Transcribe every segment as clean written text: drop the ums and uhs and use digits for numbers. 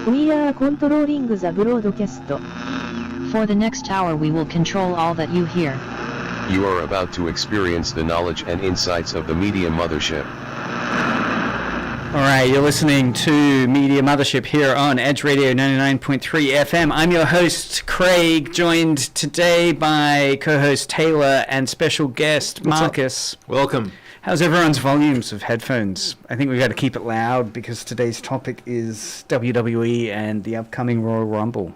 We are controlling the broadcast. For the next hour we will control all that you hear. You are about to experience the knowledge and insights of the Media Mothership. All right, you're listening to Media Mothership here on Edge Radio 99.3 FM. I'm your host, Craig, joined today by co-host Taylor and special guest Marcus. Welcome. How's everyone's volumes of headphones? I think we've got to keep it loud because today's topic is WWE and the upcoming Royal Rumble.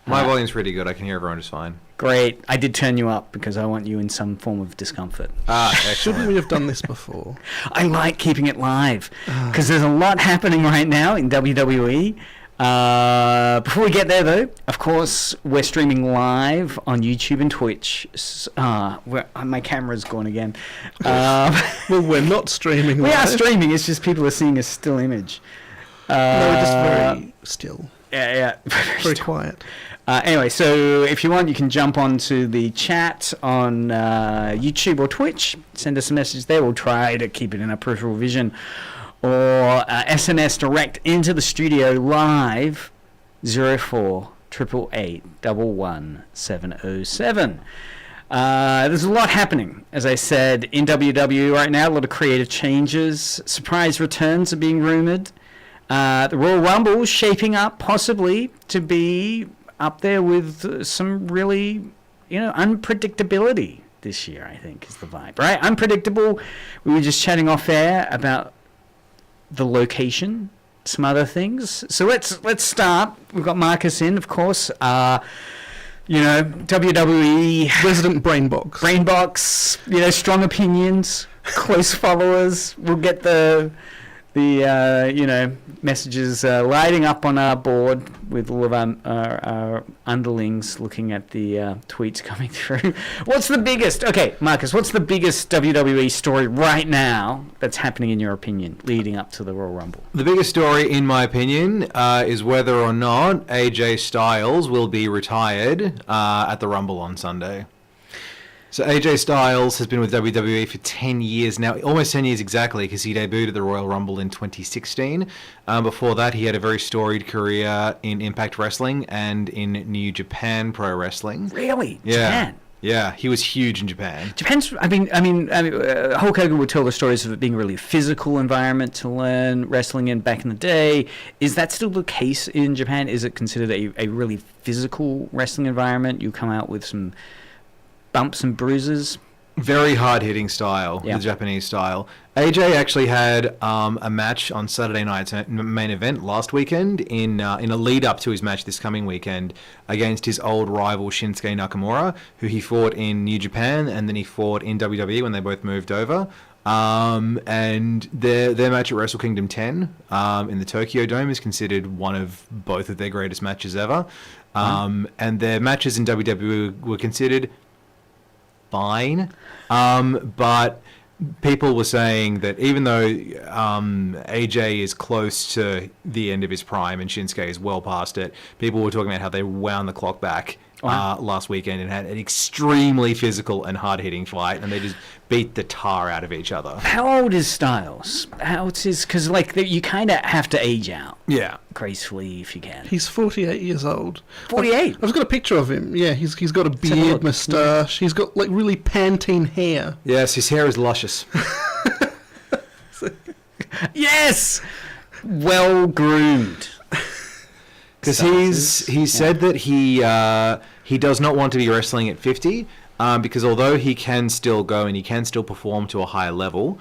My volume's pretty good. I can hear everyone just fine. Great. I did turn you up because I want you in some form of discomfort. Excellent. Shouldn't we have done this before? I like keeping it live because there's a lot happening right now in WWE. Before we get there, though, of course, we're streaming live on YouTube and Twitch. My camera's gone again. Well, we're not streaming live. We are streaming. It's just people are seeing a still image. No, we're just very still. Yeah. Very quiet. Anyway, so if you want, you can jump onto the chat on YouTube or Twitch. Send us a message there. We'll try to keep it in our peripheral vision. Or SMS direct into the studio live 0488881107. There's a lot happening, as I said, in WWE right now. A lot of creative changes. Surprise returns are being rumored. The Royal Rumble is shaping up possibly to be up there with some really, unpredictability this year, I think, is the vibe, right? Unpredictable. We were just chatting off air about the location, some things. So let's start. We've got Marcus in, of course. WWE resident brainbox. Strong opinions, close followers. We'll get the messages lighting up on our board with all of our underlings looking at the tweets coming through. What's the biggest? Okay, Marcus, what's the biggest WWE story right now that's happening in your opinion leading up to the Royal Rumble? The biggest story, in my opinion, is whether or not AJ Styles will be retired at the Rumble on Sunday. So AJ Styles has been with WWE for 10 years now, almost 10 years exactly, because he debuted at the Royal Rumble in 2016. Before that, he had a very storied career in Impact Wrestling and in New Japan Pro Wrestling. Really? Yeah. Japan? Yeah, he was huge in Japan. Japan's, I mean, Hulk Hogan would tell the stories of it being a really physical environment to learn wrestling in back in the day. Is that still the case in Japan? Is it considered a really physical wrestling environment? You come out with some bumps and bruises? Very hard-hitting style, yeah. The Japanese style. AJ actually had a match on Saturday night's main event last weekend in a lead-up to his match this coming weekend against his old rival Shinsuke Nakamura, who he fought in New Japan and then he fought in WWE when they both moved over. And their match at Wrestle Kingdom 10 in the Tokyo Dome is considered one of both of their greatest matches ever. And their matches in WWE were considered fine, but people were saying that even though AJ is close to the end of his prime and Shinsuke is well past it, people were talking about how they wound the clock back last weekend and had an extremely physical and hard-hitting fight, and they just beat the tar out of each other. How old is Styles? Because you kind of have to age out. Yeah. Gracefully, if you can. He's 48 years old. 48? I've got a picture of him. Yeah, he's got a beard, moustache. He's got really Pantene hair. Yes, his hair is luscious. Yes! Well groomed. Because he said that he does not want to be wrestling at 50, because although he can still go and he can still perform to a higher level,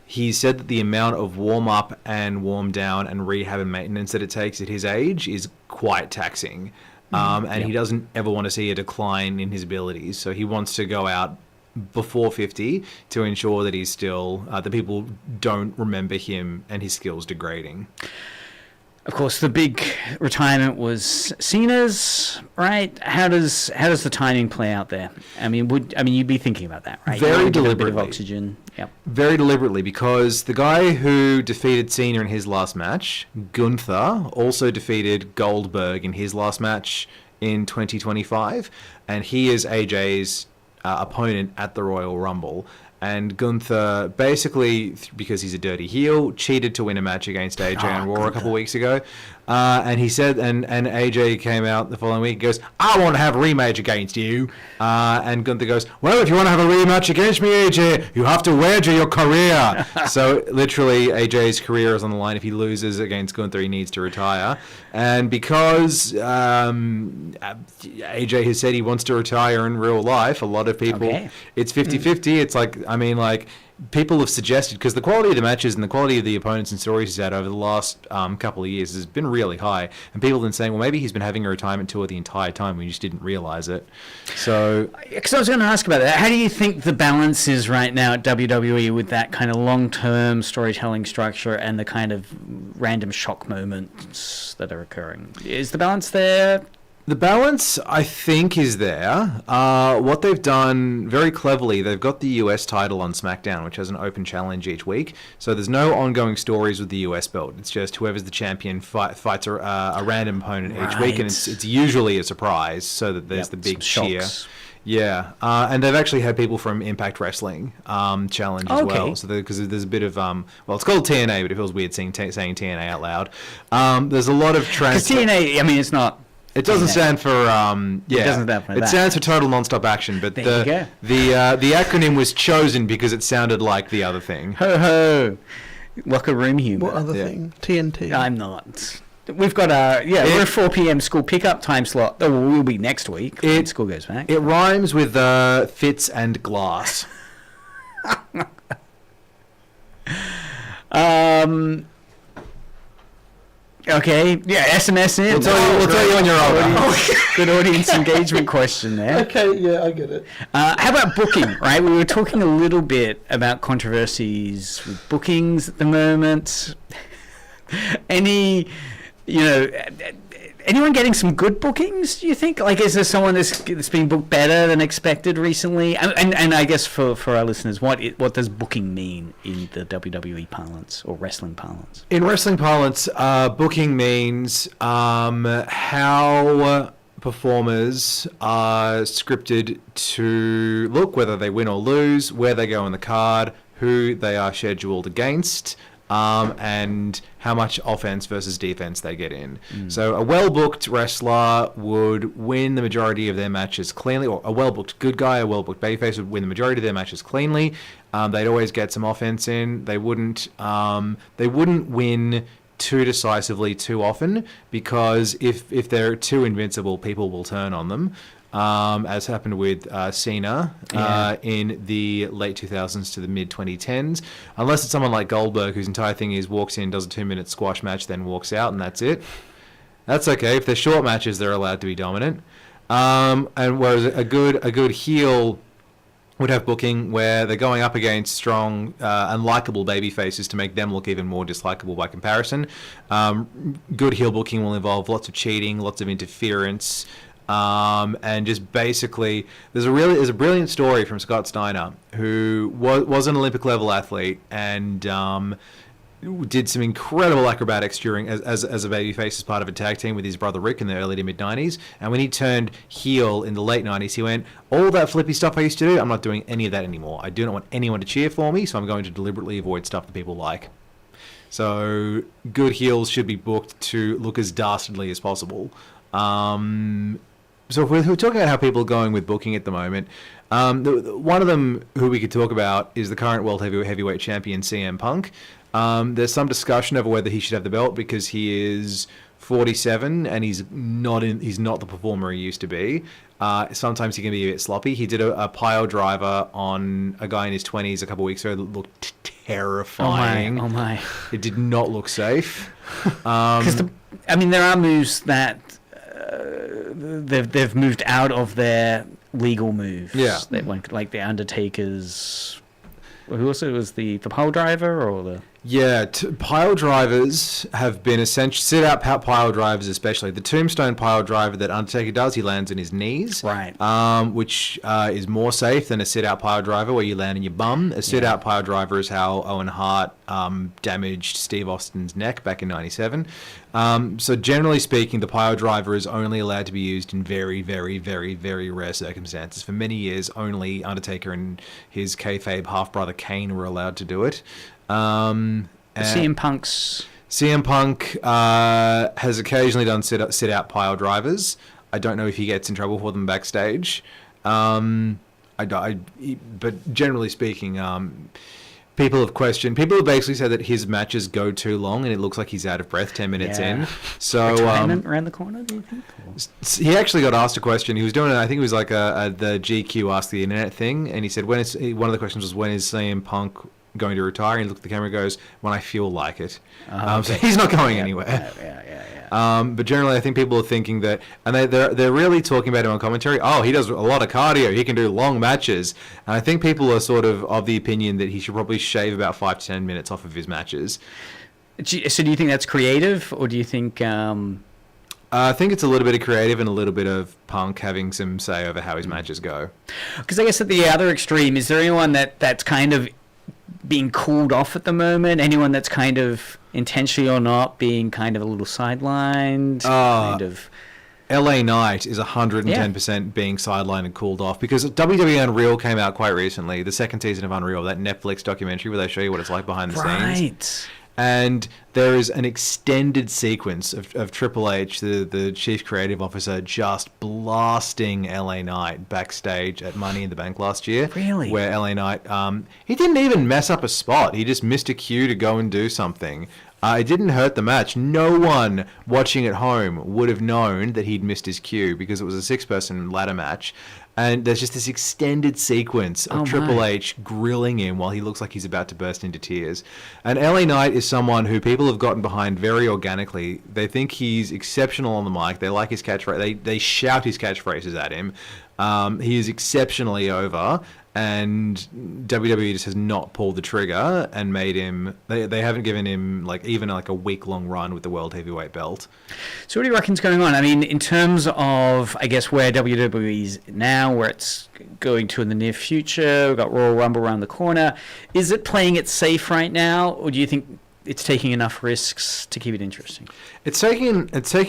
he said that the amount of warm-up and warm-down and rehab and maintenance that it takes at his age is quite taxing. He doesn't ever want to see a decline in his abilities, so he wants to go out before 50 to ensure that he's still, that people don't remember him and his skills degrading. Of course, the big retirement was Cena's, right? How does the timing play out there? You'd be thinking about that, right? Very deliberately. A bit of oxygen. Yep. Very deliberately, because the guy who defeated Cena in his last match, Gunther, also defeated Goldberg in his last match in 2025, and he is AJ's opponent at the Royal Rumble. And Gunther, basically, because he's a dirty heel, cheated to win a match against AJ on Raw a couple of weeks ago. And he said, and AJ came out the following week and goes, I want to have a rematch against you. And Gunther goes, well, if you want to have a rematch against me, AJ, you have to wager your career. So literally, AJ's career is on the line. If he loses against Gunther, he needs to retire. And because AJ has said he wants to retire in real life, a lot of people, it's 50-50. It's like, I mean, like, people have suggested, because the quality of the matches and the quality of the opponents and stories he's had over the last couple of years has been really high. And people have been saying, well, maybe he's been having a retirement tour the entire time. We just didn't realize it. So, because I was going to ask about that. How do you think the balance is right now at WWE with that kind of long-term storytelling structure and the kind of random shock moments that are occurring? Is the balance there? The balance, I think, is there. What they've done very cleverly, they've got the US title on SmackDown, which has an open challenge each week. So there's no ongoing stories with the US belt. It's just whoever's the champion fights a random opponent each week, and it's usually a surprise, so that there's the big cheer. Yeah, and they've actually had people from Impact Wrestling challenge as well. So because there's a bit of well, it's called TNA, but it feels weird saying TNA out loud. There's a lot of TNA. I mean, it's not. It doesn't stand for It doesn't stand for it that. stands for Total Nonstop Action, but there the acronym was chosen because it sounded like the other thing. Ho ho, locker room humor. What other thing? TNT. I'm not. We've got we're a 4 p.m. school pickup time slot. Oh, we'll be next week when school goes back. It rhymes with Fitz and Glass. Okay, yeah, SMS in. We'll tell you when you're older. Good audience engagement question there. Okay, yeah, I get it. How about booking, right? We were talking a little bit about controversies with bookings at the moment. Anyone getting some good bookings, do you think? Like, is there someone that's been booked better than expected recently? And I guess for our listeners, what does booking mean in the WWE parlance or wrestling parlance? In wrestling parlance, booking means how performers are scripted to look, whether they win or lose, where they go on the card, who they are scheduled against, and how much offense versus defense they get in. So a well-booked wrestler would win the majority of their matches cleanly, or a well-booked good guy, a well-booked babyface would win the majority of their matches cleanly. They'd always get some offense in. They wouldn't win too decisively too often, because if they're too invincible, people will turn on them. As happened with Cena in the late 2000s to the mid 2010s. Unless it's someone like Goldberg, whose entire thing is walks in, does a 2-minute squash match, then walks out, and that's it. That's okay. If they're short matches, they're allowed to be dominant. And whereas a good heel would have booking where they're going up against strong and likable baby faces to make them look even more dislikable by comparison. Good heel booking will involve lots of cheating, lots of interference. And just basically, there's a brilliant story from Scott Steiner, who was an Olympic level athlete and did some incredible acrobatics during as a babyface as part of a tag team with his brother Rick in the early to mid 90s. And when he turned heel in the late 90s, he went, all that flippy stuff I used to do, I'm not doing any of that anymore. I do not want anyone to cheer for me, so I'm going to deliberately avoid stuff that people like. So good heels should be booked to look as dastardly as possible. So if we're talking about how people are going with booking at the moment, one of them who we could talk about is the current world heavyweight champion, CM Punk. There's some discussion over whether he should have the belt because he is 47 and he's not the performer he used to be. Sometimes he can be a bit sloppy. He did a pile driver on a guy in his 20s a couple of weeks ago that looked terrifying. Oh my. It did not look safe. Because there are moves that they've moved out of their legal moves. Yeah, like the Undertaker's. Who also was the pole driver or the? Yeah, pile drivers have been essential. Sit-out pile drivers, especially the tombstone pile driver that Undertaker does. He lands on his knees, Right. Which is more safe than a sit-out pile driver where you land on your bum. A sit-out pile driver is how Owen Hart damaged Steve Austin's neck back in '97. So generally speaking, the pile driver is only allowed to be used in very, very, very, very rare circumstances. For many years, only Undertaker and his kayfabe half-brother Kane were allowed to do it. CM Punk has occasionally done sit-out pile drivers. I don't know if he gets in trouble for them backstage. But generally speaking, people have basically said that his matches go too long and it looks like he's out of breath 10 minutes in. So retirement around the corner, do you think? He actually got asked a question. He was doing it, I think it was like the GQ Ask the Internet thing, and he said one of the questions was, when is CM Punk going to retire? And he looked at the camera and goes, when I feel like it. So he's not going anywhere. But generally, I think people are thinking that, and they're really talking about him on commentary. Oh, he does a lot of cardio. He can do long matches. And I think people are sort of the opinion that he should probably shave about 5 to 10 minutes off of his matches. So do you think that's creative, or do you think... I think it's a little bit of creative and a little bit of Punk having some say over how his matches go. Because I guess at the other extreme, is there anyone that's kind of being cooled off at the moment? Anyone that's kind of intentionally or not being kind of a little sidelined? LA Knight is 110% being sidelined and cooled off, because WWE Unreal came out quite recently, the second season of Unreal, that Netflix documentary where they show you what it's like behind the scenes. Right. And there is an extended sequence of Triple H, the chief creative officer, just blasting LA Knight backstage at Money in the Bank last year. Really? Where LA Knight, he didn't even mess up a spot. He just missed a cue to go and do something. It didn't hurt the match. No one watching at home would have known that he'd missed his cue because it was a 6-person ladder match. And there's just this extended sequence of Triple H grilling him while he looks like he's about to burst into tears. And LA Knight is someone who people have gotten behind very organically. They think he's exceptional on the mic. They like his catchphrase. They shout his catchphrases at him. He is exceptionally over. And WWE just has not pulled the trigger and made him... They haven't given him even a week-long run with the World Heavyweight belt. So what do you reckon's going on? I mean, in terms of, I guess, where WWE's now, where it's going to in the near future, we've got Royal Rumble around the corner. Is it playing it safe right now, or do you think it's taking enough risks to keep it interesting? It's taking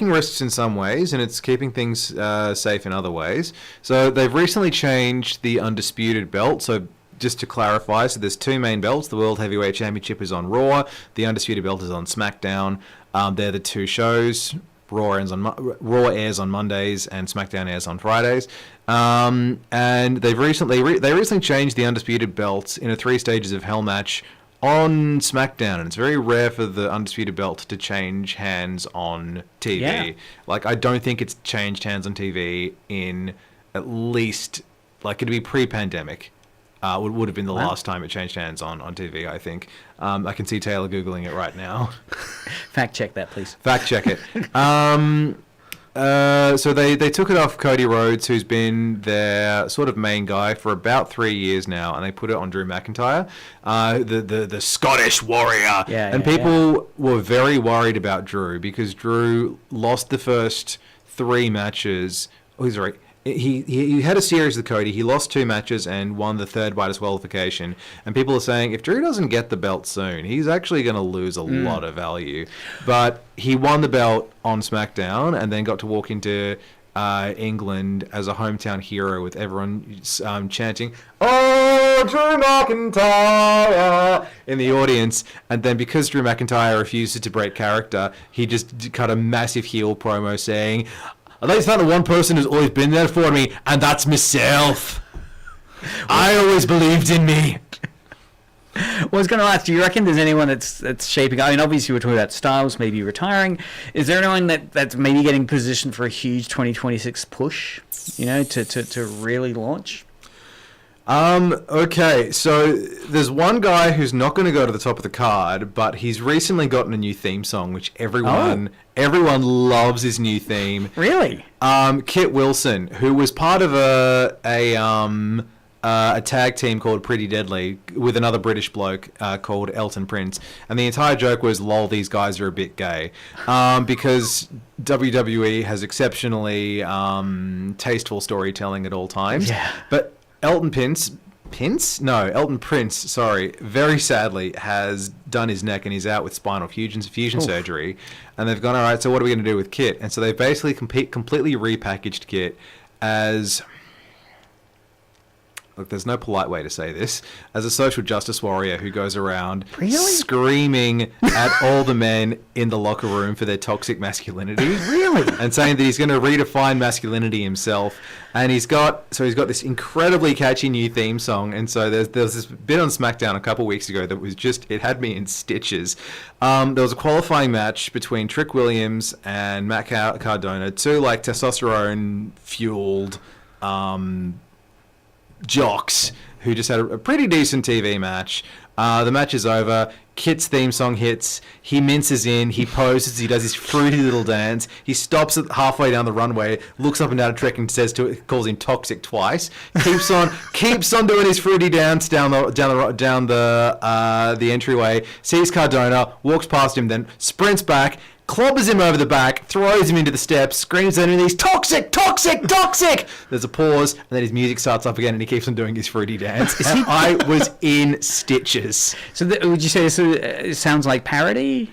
risks in some ways, and it's keeping things safe in other ways. So they've recently changed the Undisputed belt. So just to clarify, so there's 2 main belts. The World Heavyweight Championship is on Raw. The Undisputed belt is on SmackDown. They're the 2 shows. Raw airs on Mondays and SmackDown airs on Fridays. And they've recently changed the Undisputed belt in a 3 stages of Hell match on SmackDown, and it's very rare for the Undisputed belt to change hands on TV. Yeah. I don't think it's changed hands on TV in at least, it'd be pre-pandemic. Would have been the last time it changed hands on TV, I think. I can see Taylor Googling it right now. Fact check that, please. Fact check it. So they took it off Cody Rhodes, who's been their sort of main guy for about 3 years now, and they put it on Drew McIntyre, the Scottish warrior. People were very worried about Drew because Drew lost the first 3 matches. Oh, he's right. He had a series with Cody. He lost 2 matches and won the 3rd by disqualification. And people are saying if Drew doesn't get the belt soon, he's actually going to lose a lot of value. But he won the belt on SmackDown and then got to walk into England as a hometown hero with everyone chanting, "Oh, Drew McIntyre!" in the audience. And then because Drew McIntyre refuses to break character, he just cut a massive heel promo saying, "I'd like to thank the one person who's always been there for me, and that's myself. I always believed in me." Well, I was going to ask, do you reckon there's anyone that's shaping up? I mean, obviously we're talking about Styles maybe retiring. Is there anyone that's maybe getting positioned for a huge 2026 push, to really launch? Okay, so there's one guy who's not going to go to the top of the card, but he's recently gotten a new theme song, which everyone loves his new theme. Really? Kit Wilson, who was part of a tag team called Pretty Deadly with another British bloke called Elton Prince. And the entire joke was, lol, these guys are a bit gay. Because WWE has exceptionally tasteful storytelling at all times. Yeah. But Elton Prince, sorry, very sadly has done his neck and he's out with spinal fusion surgery. And they've gone, all right, so what are we going to do with Kit? And so they've basically completely repackaged Kit as... Look, there's no polite way to say this. As a social justice warrior who goes around screaming at all the men in the locker room for their toxic masculinity. Really? And saying that he's going to redefine masculinity himself. And he's got this incredibly catchy new theme song. And so there was this bit on SmackDown a couple weeks ago that was just, it had me in stitches. There was a qualifying match between Trick Williams and Matt Cardona, two like testosterone-fueled jocks who just had a pretty decent TV match. The match is over. Kit's theme song hits. He minces in. He poses. He does his fruity little dance. He stops at halfway down the runway, looks up and down a Trek and calls him toxic twice. Keeps on doing his fruity dance down the entryway. Sees Cardona, walks past him, then sprints back. Clobbers him over the back, throws him into the steps, screams at him, he's toxic, toxic, toxic! There's a pause, and then his music starts up again, and he keeps on doing his fruity dance. I was in stitches. So would you say this it sounds like parody?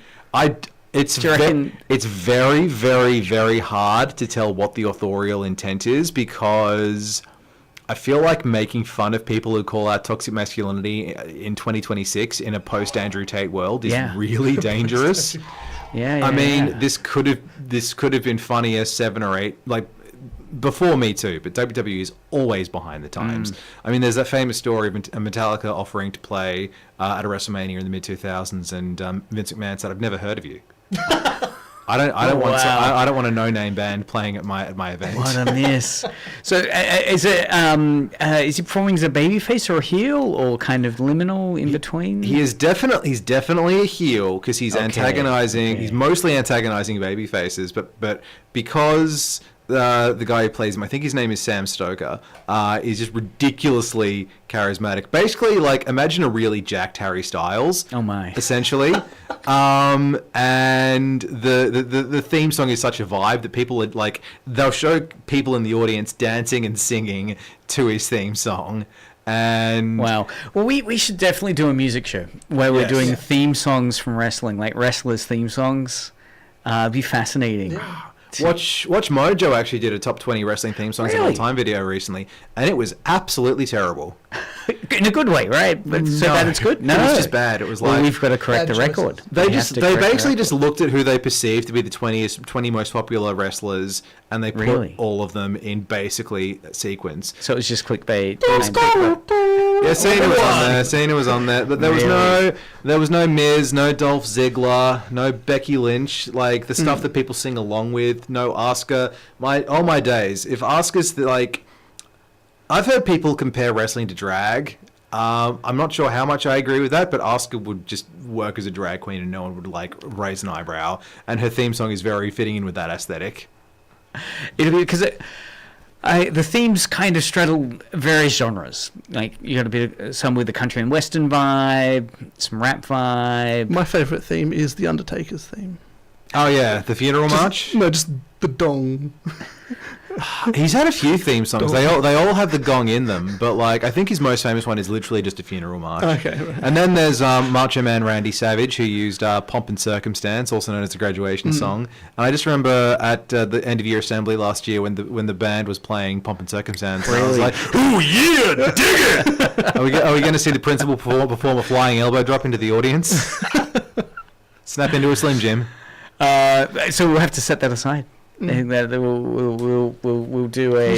It's very, very, very hard to tell what the authorial intent is, because I feel like making fun of people who call out toxic masculinity in 2026 in a post-Andrew Tate world is really dangerous. I mean, this could have been funnier 7 or 8, like before Me Too, but WWE is always behind the times. I mean, there's that famous story of Metallica offering to play at a WrestleMania in the mid 2000s, and Vince McMahon said, "I've never heard of you." I don't want a no-name band playing at my event. What a miss! So, is he performing as a babyface or a heel, or kind of liminal in between? He's definitely a heel because he's antagonizing. He's mostly antagonizing babyfaces, but because the guy who plays him, I think his name is Sam Stoker, is just ridiculously charismatic. Basically, like, imagine a really jacked Harry Styles. Oh my! Essentially, and the theme song is such a vibe that people would like. They'll show people in the audience dancing and singing to his theme song. And wow. Well, we should definitely do a music show where we're doing theme songs from wrestling, like wrestlers' theme songs. It'd be fascinating. Yeah. Watch Mojo actually did a top 20 wrestling theme songs of all time video recently, and it was absolutely terrible. In a good way, right? But so bad it's good? No, it was just bad. It was like, we've got to correct the record. They basically just looked at who they perceived to be the 20 most popular wrestlers, and they put all of them in basically a sequence. So it was just clickbait. Yeah, Cena was on there, but there was no Miz, no Dolph Ziggler, no Becky Lynch, like the stuff that people sing along with, no Asuka. My days, if Asuka's like, I've heard people compare wrestling to drag. I'm not sure how much I agree with that, but Asuka would just work as a drag queen and no one would like raise an eyebrow, and her theme song is very fitting in with that aesthetic. It'll be because the themes kind of straddle various genres. Like, you got a bit some with the country and western vibe, some rap vibe. My favourite theme is the Undertaker's theme. Oh yeah, the funeral march. No, just the dong. He's had a few theme songs. They all have the gong in them, but like I think his most famous one is literally just a funeral march. Okay. Right. And then there's Macho Man Randy Savage, who used "Pomp and Circumstance," also known as the graduation song. And I just remember at the end of year assembly last year when the band was playing "Pomp and Circumstance," I was like, "Ooh yeah, dig it!" Are we going to see the principal perform a flying elbow drop into the audience? Snap into a Slim Jim. So we'll have to set that aside. And that we'll do a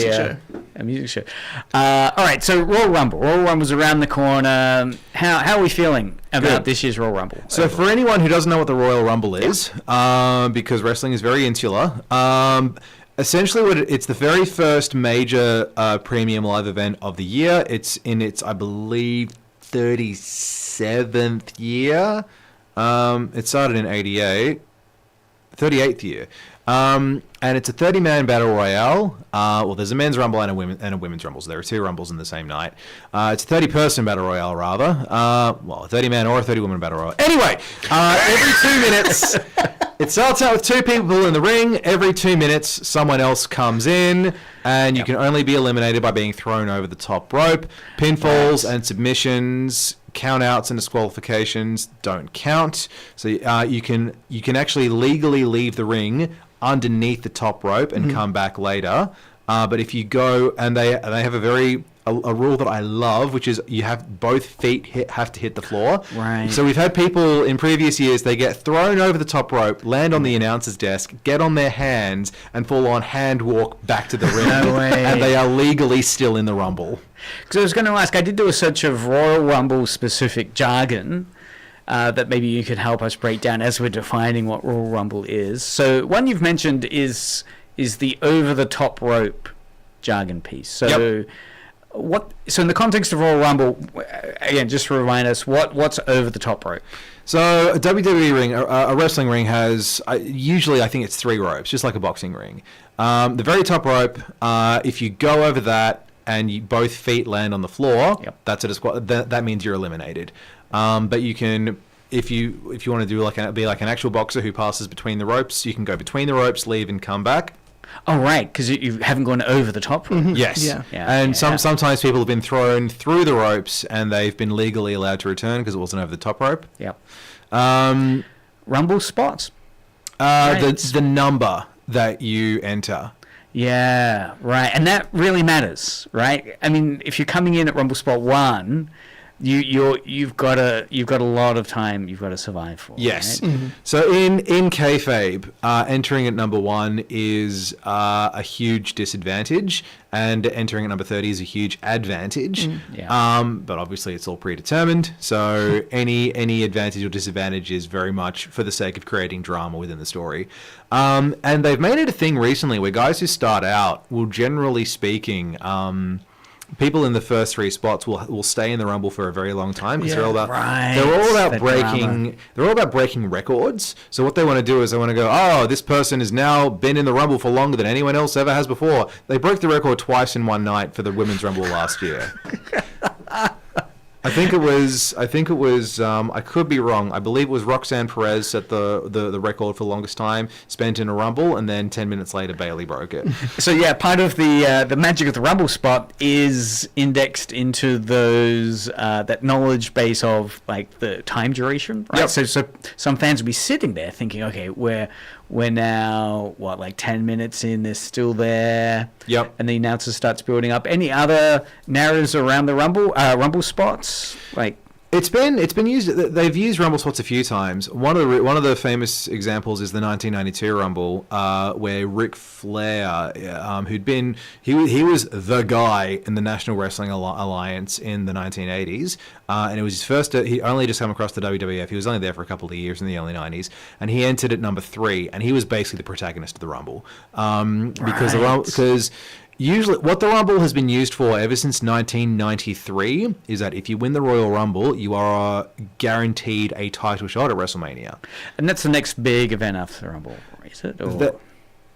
music show. All right, so Royal Rumble. Royal Rumble's around the corner. How are we feeling about this year's Royal Rumble? So for anyone who doesn't know what the Royal Rumble is, because wrestling is very insular, essentially it's the very first major premium live event of the year. It's in its, I believe, 37th year. It started in '88. 38th year. And it's a 30-man battle royale. Well, there's a men's rumble and a women's rumble, so there are 2 rumbles in the same night. It's a 30-person battle royale, rather. Well, a 30-man or a 30-woman battle royale. Anyway, every 2 minutes, it starts out with 2 people in the ring. Every 2 minutes, someone else comes in, and you can only be eliminated by being thrown over the top rope. Pinfalls and submissions, count-outs and disqualifications don't count. So you can actually legally leave the ring underneath the top rope and come back later. But if you go, and they have a rule that I love, which is you have both feet have to hit the floor. Right. So we've had people in previous years, they get thrown over the top rope, land on the announcer's desk, get on their hands, and full on hand walk back to the ring. No way. And they are legally still in the Rumble. Because I was going to ask, I did do a search of Royal Rumble specific jargon that maybe you could help us break down as we're defining what Royal Rumble is. So one you've mentioned is the over the top rope jargon piece. So So in the context of Royal Rumble, again, just to remind us, what's over the top rope? So a WWE ring, a wrestling ring has, usually I think it's 3 ropes, just like a boxing ring. The very top rope, if you go over that and both feet land on the floor, that's that means you're eliminated. But you can, if you want to be like an actual boxer who passes between the ropes, you can go between the ropes, leave and come back. Oh, right, because you haven't gone over the top rope. Yes. Yeah. And sometimes people have been thrown through the ropes and they've been legally allowed to return because it wasn't over the top rope. Yep. Rumble spots. The number that you enter. Yeah, right. And that really matters, right? I mean, if you're coming in at Rumble Spot 1, you've got a lot of time you've got to survive for. Yes. Right? So in kayfabe, entering at number 1 is a huge disadvantage, and entering at number 30 is a huge advantage. But obviously it's all predetermined. So any advantage or disadvantage is very much for the sake of creating drama within the story. And they've made it a thing recently where guys who start out will, generally speaking, people in the first 3 spots will stay in the Rumble for a very long time because they're all about breaking records. So what they want to do is they want to go, oh, this person has now been in the Rumble for longer than anyone else ever has before. They broke the record twice in one night for the Women's Rumble last year. I think it was. I could be wrong. I believe it was Roxanne Perez set the record for the longest time spent in a Rumble, and then 10 minutes later, Bayley broke it. So yeah, part of the magic of the Rumble spot is indexed into those that knowledge base of like the time duration, right? Yep. So some fans will be sitting there thinking, okay, we're now like 10 minutes in, they're still there. Yep. And the announcer starts building up. Any other narratives around the Rumble spots? Like it's been used. They've used Rumble spots a few times. One of the famous examples is the 1992 Rumble, where Ric Flair, he was the guy in the National Wrestling Alliance in the 1980s, and it was his first. He only just come across the WWF. He was only there for a couple of years in the early 90s, and he entered at number 3, and he was basically the protagonist of the Rumble, because usually, what the Rumble has been used for ever since 1993 is that if you win the Royal Rumble, you are guaranteed a title shot at WrestleMania. And that's the next big event after the Rumble, is it? Or?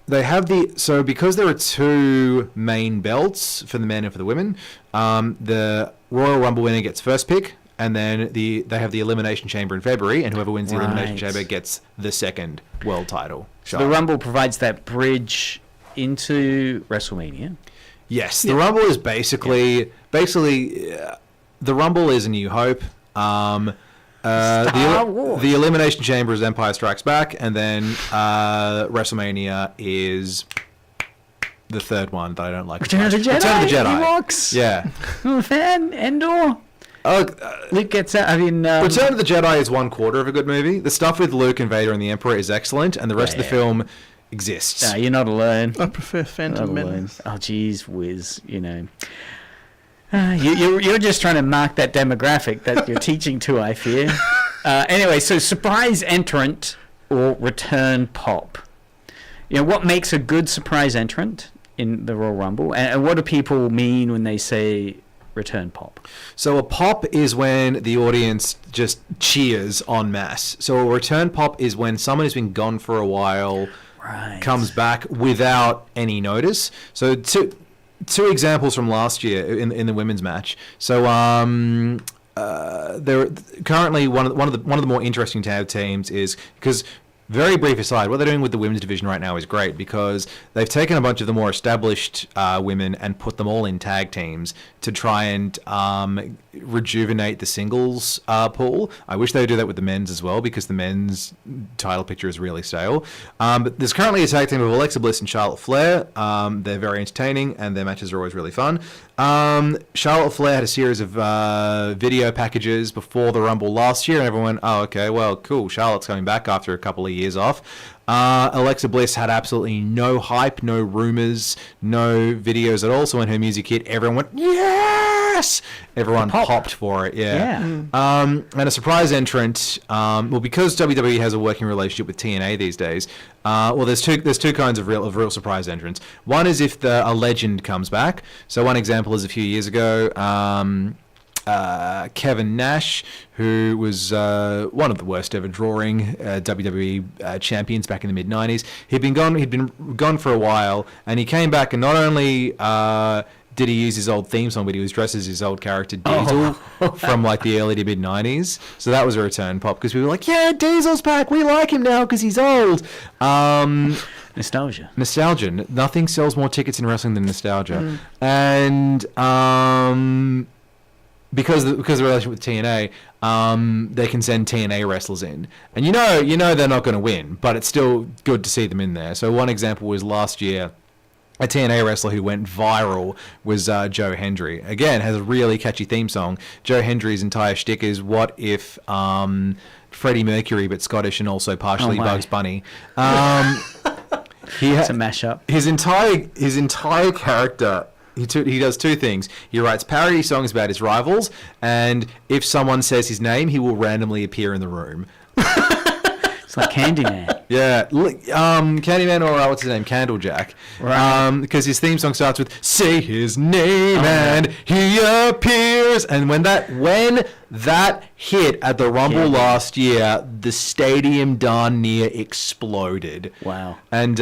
They have because there are 2 main belts for the men and for the women. The Royal Rumble winner gets first pick, and then they have the Elimination Chamber in February, and whoever wins the Elimination Chamber gets the second world title shot. So the Rumble provides that bridge into WrestleMania. Yes, the Rumble is basically the Rumble is A New Hope. The Elimination Chamber is Empire Strikes Back, and then WrestleMania is the third one that I don't like. Return of the Jedi. Return of the Jedi. Ewoks. Yeah. I'm a fan. Endor. Luke gets out. I mean, Return of the Jedi is 1/4 of a good movie. The stuff with Luke and Vader and the Emperor is excellent, and the rest of the film exists. You're not alone. I prefer Phantom Menace. Oh, geez whiz, You're just trying to mark that demographic that you're teaching to, I fear. Anyway, so surprise entrant or return pop. What makes a good surprise entrant in the Royal Rumble? And what do people mean when they say return pop? So a pop is when the audience just cheers en masse. So a return pop is when someone who's been gone for a while comes back without any notice. So two examples from last year in the women's match. So there currently one of the more interesting tag teams is because. Very brief aside, what they're doing with the women's division right now is great because they've taken a bunch of the more established women and put them all in tag teams to try and rejuvenate the singles pool. I wish they would do that with the men's as well because the men's title picture is really stale. But there's currently a tag team of Alexa Bliss and Charlotte Flair. They're very entertaining and their matches are always really fun. Charlotte Flair had a series of video packages before the Rumble last year and everyone went, oh, okay, well, cool. Charlotte's coming back after a couple of years off. Alexa Bliss had absolutely no hype, no rumors, no videos at all. So when her music hit, everyone went, yes! Everyone popped for it, yeah. And a surprise entrant, well, because WWE has a working relationship with TNA these days, well, there's two kinds of real surprise entrants. One is if a legend comes back. So one example is a few years ago, Kevin Nash, who was one of the worst ever drawing WWE champions back in the mid-90s. He'd been gone for a while, and he came back, and not only did he use his old theme song, but he was dressed as his old character Diesel from like the early to mid-90s. So that was a return pop because we were like, yeah, Diesel's back. We like him now because he's old. Nostalgia. Nothing sells more tickets in wrestling than nostalgia. And because of the relationship with TNA, they can send TNA wrestlers in, and you know they're not going to win, but it's still good to see them in there. So one example was last year, a TNA wrestler who went viral was Joe Hendry. Again, has a really catchy theme song. Joe Hendry's entire shtick is what if Freddie Mercury but Scottish and also partially Bugs Bunny. It's a mashup. His entire character. He does two things. He writes parody songs about his rivals, and if someone says his name, he will randomly appear in the room. It's like Candyman. Yeah, Candyman or what's his name, Candlejack. Right. Because his theme song starts with "Say his name and he appears," and when that hit at the Rumble last year, the stadium darn near exploded. Wow. And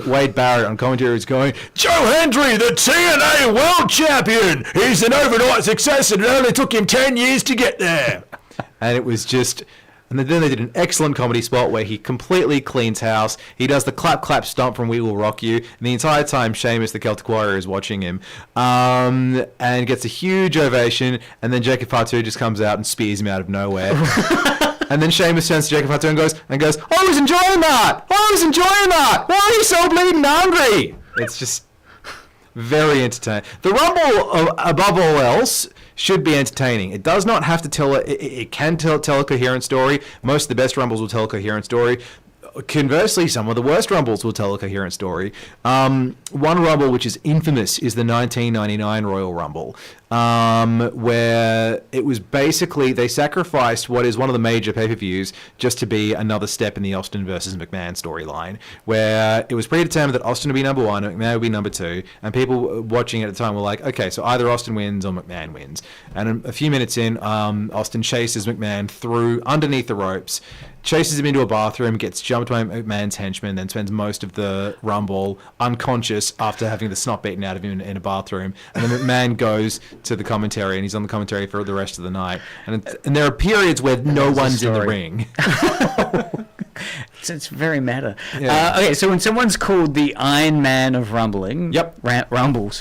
Wade Barrett on commentary is going, "Joe Hendry, the TNA World Champion. He's an overnight success, and it only took him 10 years to get there." And it was just. And then they did an excellent comedy spot where he completely cleans house. He does the clap, clap, stomp from We Will Rock You. And the entire time, Sheamus, the Celtic Warrior, is watching him. And gets a huge ovation. And then Jacob Fatu just comes out and spears him out of nowhere. And then Sheamus turns to Jacob Fatu and goes, "I was enjoying that! Why are you so bleeding hungry?" It's just very entertaining. The Rumble, above all else, should be entertaining. It does not have to tell it can tell a coherent story. Most of the best Rumbles will tell a coherent story. Conversely, some of the worst Rumbles will tell a coherent story. One Rumble which is infamous is the 1999 Royal Rumble, where it was basically they sacrificed what is one of the major pay-per-views just to be another step in the Austin versus McMahon storyline, where it was predetermined that Austin would be number one, McMahon would be number two, and people watching at the time were like, okay, so either Austin wins or McMahon wins. And a few minutes in, Austin chases McMahon through underneath the ropes, chases him into a bathroom, gets jumped by McMahon's henchman, then spends most of the Rumble unconscious after having the snot beaten out of him in a bathroom. And then McMahon goes to the commentary, and he's on the commentary for the rest of the night. And there are periods where no one's in the ring. It's very meta. Yeah. Okay, so when someone's called the Iron Man of Rumbling, Rumble,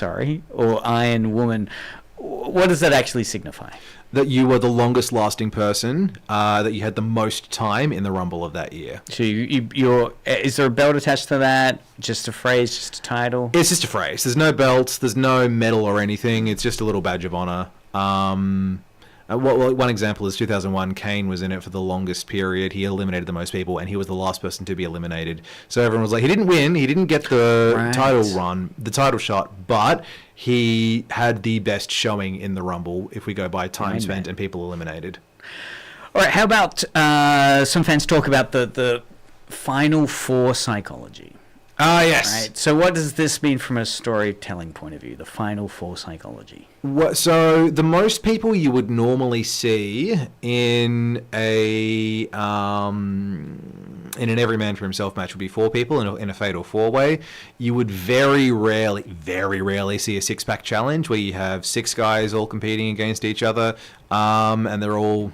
or Iron Woman, what does that actually signify? That you were the longest lasting person, that you had the most time in the Rumble of that year. So you're is there a belt attached to that? Just a phrase, just a title? It's just a phrase. There's no belts, there's no medal or anything. It's just a little badge of honor. One example is 2001. Kane was in it for the longest period. He eliminated the most people, and he was the last person to be eliminated. So everyone was like, he didn't win, he didn't get the title shot, but he had the best showing in the Rumble if we go by time spent and people eliminated. All right, how about some fans talk about the Final Four psychology? Ah, yes. Right. So what does this mean from a storytelling point of view? The Final Four psychology. So the most people you would normally see in an every man for himself match would be 4 people in a fatal 4-way. You would very rarely see a 6-pack challenge where you have 6 guys all competing against each other, and they're all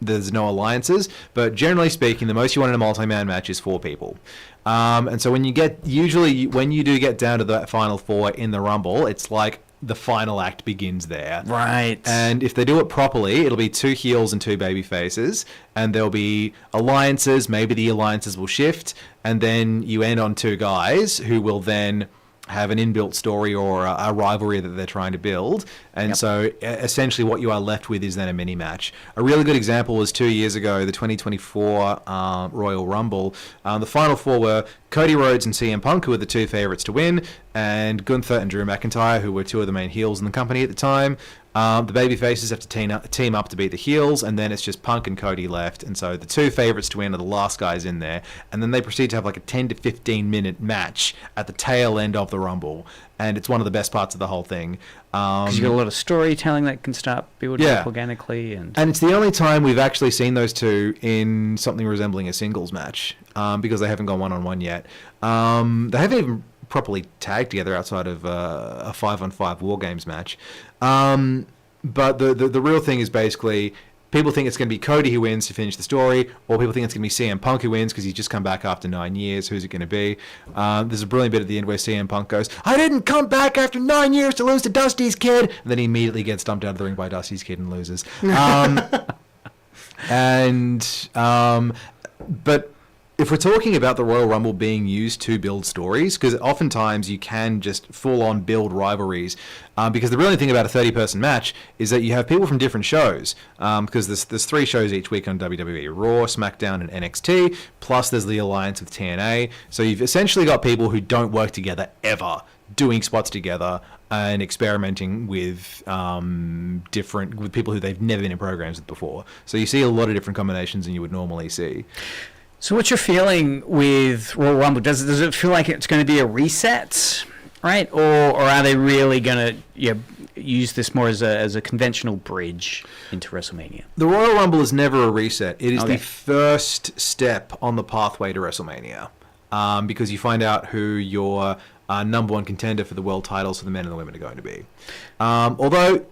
there's no alliances. But generally speaking, the most you want in a multi-man match is 4 people. And so when you do get down to the final 4 in the Rumble, it's like the final act begins there. Right. And if they do it properly, it'll be 2 heels and 2 baby faces, and there'll be alliances. Maybe the alliances will shift, and then you end on 2 guys who will then have an inbuilt story or a rivalry that they're trying to build. And so essentially what you are left with is then a mini match. A really good example was 2 years ago, the 2024 Royal Rumble. The final 4 were Cody Rhodes and CM Punk, who were the 2 favorites to win, and Gunther and Drew McIntyre, who were 2 of the main heels in the company at the time. The baby faces have to team up to beat the heels, and then it's just Punk and Cody left. And so the 2 favorites to win are the last guys in there. And then they proceed to have like a 10 to 15 minute match at the tail end of the Rumble. And it's one of the best parts of the whole thing. Because you've got a lot of storytelling that can start building up organically. And it's the only time we've actually seen those 2 in something resembling a singles match, because they haven't gone one-on-one yet. They haven't even properly tagged together outside of a 5-on-5 War Games match. But the real thing is basically people think it's going to be Cody who wins to finish the story, or people think it's going to be CM Punk who wins because he's just come back after 9 years. Who's it going to be? There's a brilliant bit at the end where CM Punk goes, "I didn't come back after 9 years to lose to Dusty's Kid," and then he immediately gets dumped out of the ring by Dusty's Kid and loses. But if we're talking about the Royal Rumble being used to build stories, because oftentimes you can just full-on build rivalries, because the brilliant thing about a 30-person match is that you have people from different shows, because there's 3 shows each week on WWE, Raw, SmackDown, and NXT, plus there's the alliance with TNA, so you've essentially got people who don't work together ever, doing spots together and experimenting with with people who they've never been in programs with before. So you see a lot of different combinations than you would normally see. So what's your feeling with Royal Rumble? Does it feel like it's going to be a reset, right? Or are they really going to use this more as a conventional bridge into WrestleMania? The Royal Rumble is never a reset. It is the first step on the pathway to WrestleMania, because you find out who your number 1 contender for the world titles for the men and the women are going to be. Although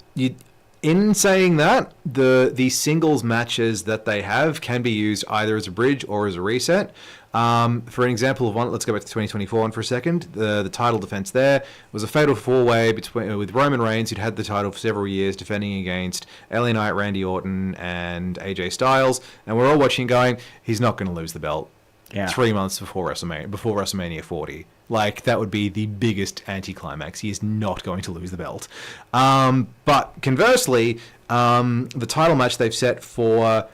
in saying that, the singles matches that they have can be used either as a bridge or as a reset. For an example of one, let's go back to 2024 one for a second. The title defense there was a fatal 4-way with Roman Reigns, who'd had the title for several years, defending against LA Knight, Randy Orton, and AJ Styles. And we're all watching going, he's not going to lose the belt 3 months before WrestleMania 40. Like, that would be the biggest anticlimax. He is not going to lose the belt. But conversely, the title match they've set for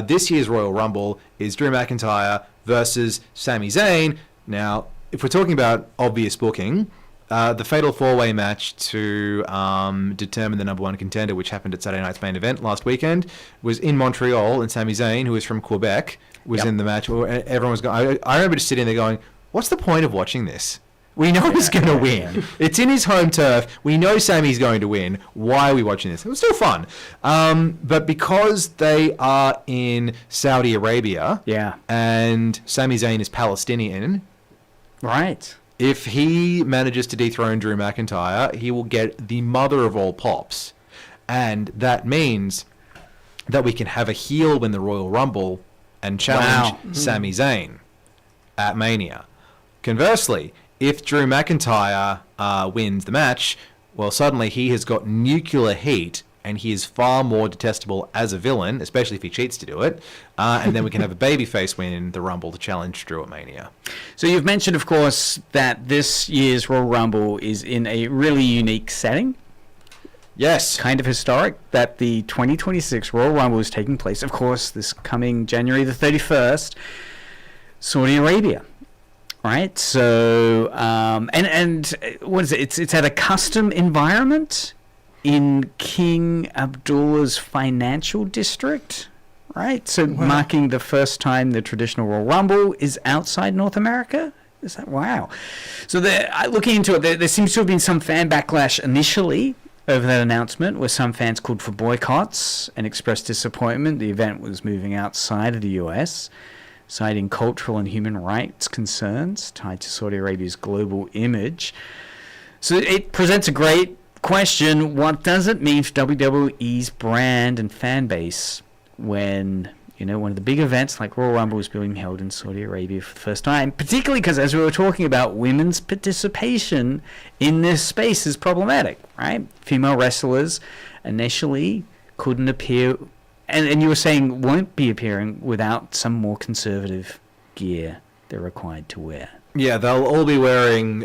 this year's Royal Rumble is Drew McIntyre versus Sami Zayn. Now, if we're talking about obvious booking, the fatal 4-way match to determine the number 1 contender, which happened at Saturday night's main event last weekend, was in Montreal, and Sami Zayn, who is from Quebec, was in the match. Everyone was going. I remember just sitting there going, "What's the point of watching this? We know he's going to win. It's in his home turf. We know Sami's going to win. Why are we watching this?" It was still fun. But because they are in Saudi Arabia, and Sami Zayn is Palestinian, right? If he manages to dethrone Drew McIntyre, he will get the mother of all pops. And that means that we can have a heel win the Royal Rumble and challenge Sami Zayn at Mania. Conversely, if Drew McIntyre wins the match, well, suddenly he has got nuclear heat and he is far more detestable as a villain, especially if he cheats to do it. And then we can have a babyface win in the Rumble to challenge Drew at Mania. So you've mentioned, of course, that this year's Royal Rumble is in a really unique setting. Yes. Kind of historic that the 2026 Royal Rumble is taking place, of course, this coming January the 31st, Saudi Arabia. Right, so and what is it? It's at a custom environment in King Abdullah's financial district, right? So marking the first time the traditional Royal Rumble is outside North America. Is that wow? So looking into it, there seems to have been some fan backlash initially over that announcement, where some fans called for boycotts and expressed disappointment. The event was moving outside of the US, citing cultural and human rights concerns tied to Saudi Arabia's global image. So it presents a great question. What does it mean for WWE's brand and fan base when, one of the big events like Royal Rumble is being held in Saudi Arabia for the first time, particularly because, as we were talking about, women's participation in this space is problematic, right? Female wrestlers initially couldn't appear, and you were saying won't be appearing without some more conservative gear they're required to wear. Yeah, they'll all be wearing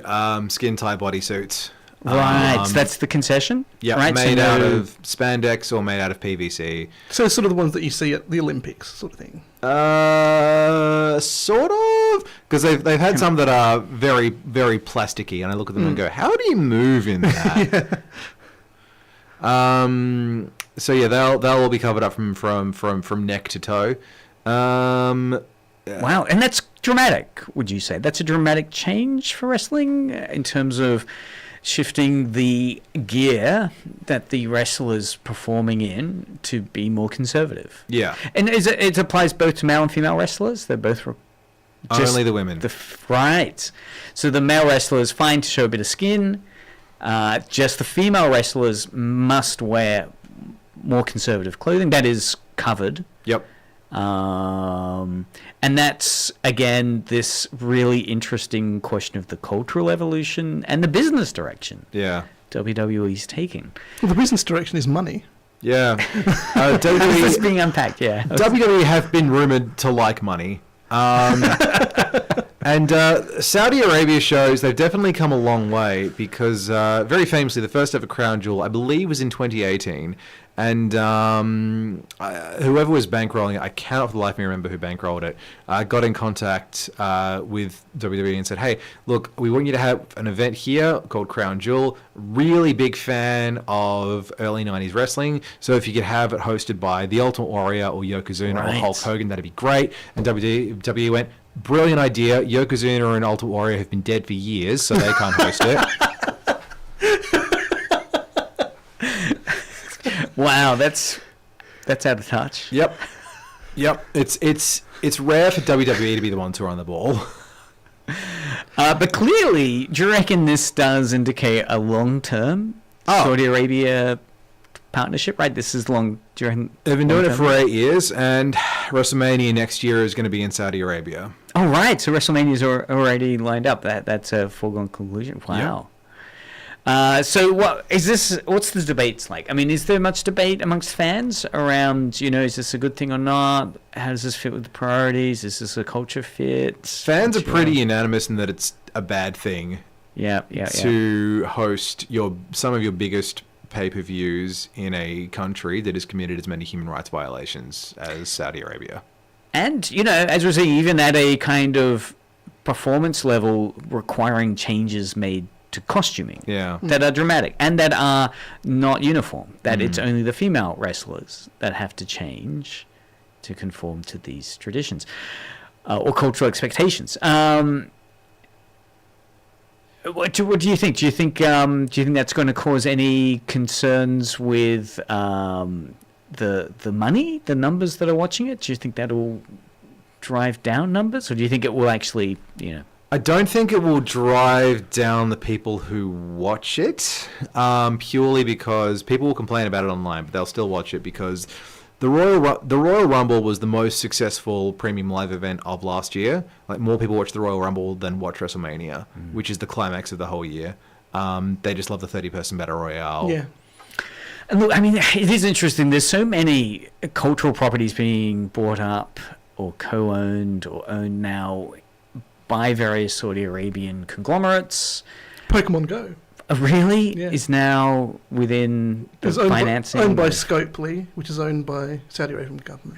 skin-tight bodysuits. Right, so that's the concession? Yeah, right? made out of spandex or made out of PVC. So sort of the ones that you see at the Olympics, sort of thing. Sort of, because they've had some that are very, very plasticky, and I look at them and go, "How do you move in that?" So yeah, they'll all be covered up from neck to toe. Wow, and that's dramatic. Would you say that's a dramatic change for wrestling in terms of shifting the gear that the wrestlers performing in to be more conservative? Yeah, and it applies both to male and female wrestlers. They're both only the women. Right. So the male wrestlers fine to show a bit of skin. Just the female wrestlers must wear more conservative clothing that is covered. Yep. And that's, again, this really interesting question of the cultural evolution and the business direction WWE's taking. Well, the business direction is money. Yeah. WWE is being unpacked, yeah. WWE have been rumoured to like money. And Saudi Arabia shows, they've definitely come a long way because very famously, the first ever Crown Jewel, I believe, was in 2018. And whoever was bankrolling it, I cannot for the life of me remember who bankrolled it, got in contact with WWE and said, "Hey, look, we want you to have an event here called Crown Jewel. Really big fan of early 90s wrestling. So if you could have it hosted by The Ultimate Warrior or Yokozuna or Hulk Hogan, that'd be great." And WWE went, "Brilliant idea. Yokozuna and Ultimate Warrior have been dead for years, so they can't host it." Wow, that's out of touch. Yep. It's rare for WWE to be the ones who are on the ball. But clearly, do you reckon this does indicate a long-term Saudi Arabia partnership? Right, this is long. Do you reckon they've been doing it for 8 years, and WrestleMania next year is going to be in Saudi Arabia. Oh, right. So WrestleMania's already lined up. That's a foregone conclusion. Wow. Yep. So what's the debates like? I mean, is there much debate amongst fans around, is this a good thing or not? How does this fit with the priorities? Is this a culture fit? Fans are pretty unanimous in that it's a bad thing to host some of your biggest pay-per-views in a country that has committed as many human rights violations as Saudi Arabia. And, as we're saying, even at a kind of performance level requiring changes made to costuming that are dramatic and that are not uniform, that it's only the female wrestlers that have to change to conform to these traditions or cultural expectations. What do you think? Do you think that's going to cause any concerns with the money, the numbers that are watching it? Do you think that'll drive down numbers, or do you think it will actually, I don't think it will drive down the people who watch it, purely because people will complain about it online, but they'll still watch it because the Royal Rumble was the most successful premium live event of last year. Like, more people watch the Royal Rumble than watch WrestleMania, which is the climax of the whole year. They just love the 30-person battle royale. Yeah. And look, I mean, it is interesting. There's so many cultural properties being bought up or co-owned or owned now by various Saudi Arabian conglomerates. Pokemon Go. Really? Yeah. Is now within the financing. Owned by Scopely, which is owned by Saudi Arabian government.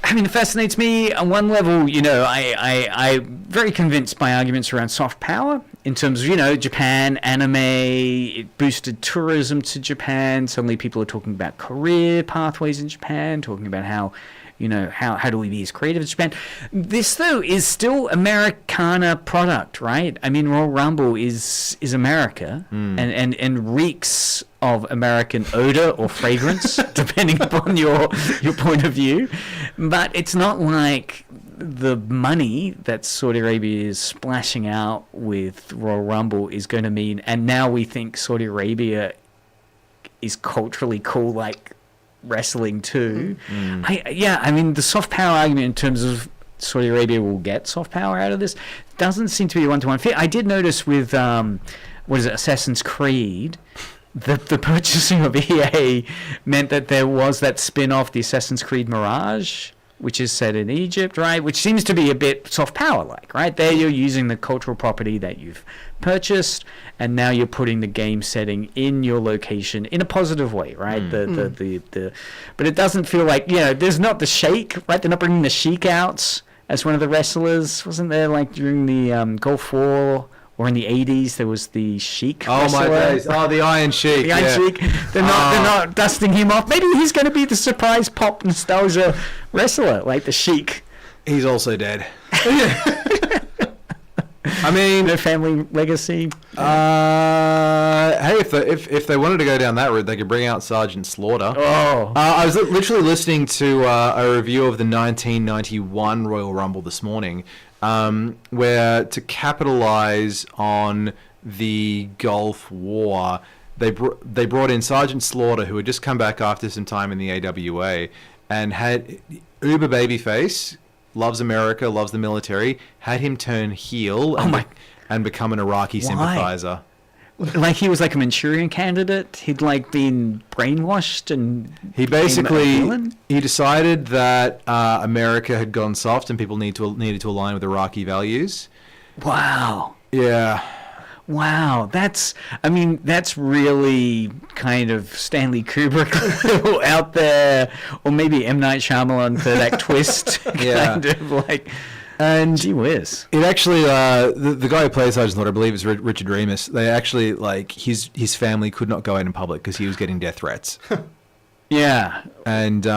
I mean, it fascinates me on one level. I'm very convinced by arguments around soft power in terms of, Japan, anime, it boosted tourism to Japan. Suddenly people are talking about career pathways in Japan, talking about how how do we be as creative as Japan? This, though, is still Americana product, right? I mean, Royal Rumble is America and reeks of American odor or fragrance, depending upon your point of view. But it's not like the money that Saudi Arabia is splashing out with Royal Rumble is going to mean, and now we think Saudi Arabia is culturally cool like wrestling too. I mean, the soft power argument in terms of Saudi Arabia will get soft power out of this doesn't seem to be a one-to-one fit. I did notice with Assassin's Creed, the purchasing of EA meant that there was that spin-off, the Assassin's Creed Mirage, which is set in Egypt, right? Which seems to be a bit soft power-like, right? There you're using the cultural property that you've purchased, and now you're putting the game setting in your location in a positive way, right? But it doesn't feel like, there's not the Sheik, right? They're not bringing the Sheik out as one of the wrestlers. Wasn't there, like, during the Gulf War or in the 80s, there was the Sheik wrestler? Oh, my days. Oh, the Iron Sheik. The Iron Sheik. They're not dusting him off. Maybe he's going to be the surprise pop nostalgia wrestler, like the Sheik. He's also dead. I mean, no family legacy. Hey, if they wanted to go down that route, they could bring out Sergeant Slaughter. I was literally listening to a review of the 1991 Royal Rumble this morning, where to capitalize on the Gulf War, they brought in Sergeant Slaughter, who had just come back after some time in the AWA, and had uber babyface. Loves America, loves the military, had him turn heel and become an Iraqi sympathizer. Like he was like a Manchurian candidate? He'd like been brainwashed and he decided that America had gone soft and people needed to align with Iraqi values. Wow. Yeah. Wow, that's really kind of Stanley Kubrick out there, or maybe M. Night Shyamalan for that twist, kind of like, and gee whiz. It actually, the guy who plays Sergeant Slaughter, I believe is Richard Remus, they actually, like, his family could not go out in public because he was getting death threats. Yeah. And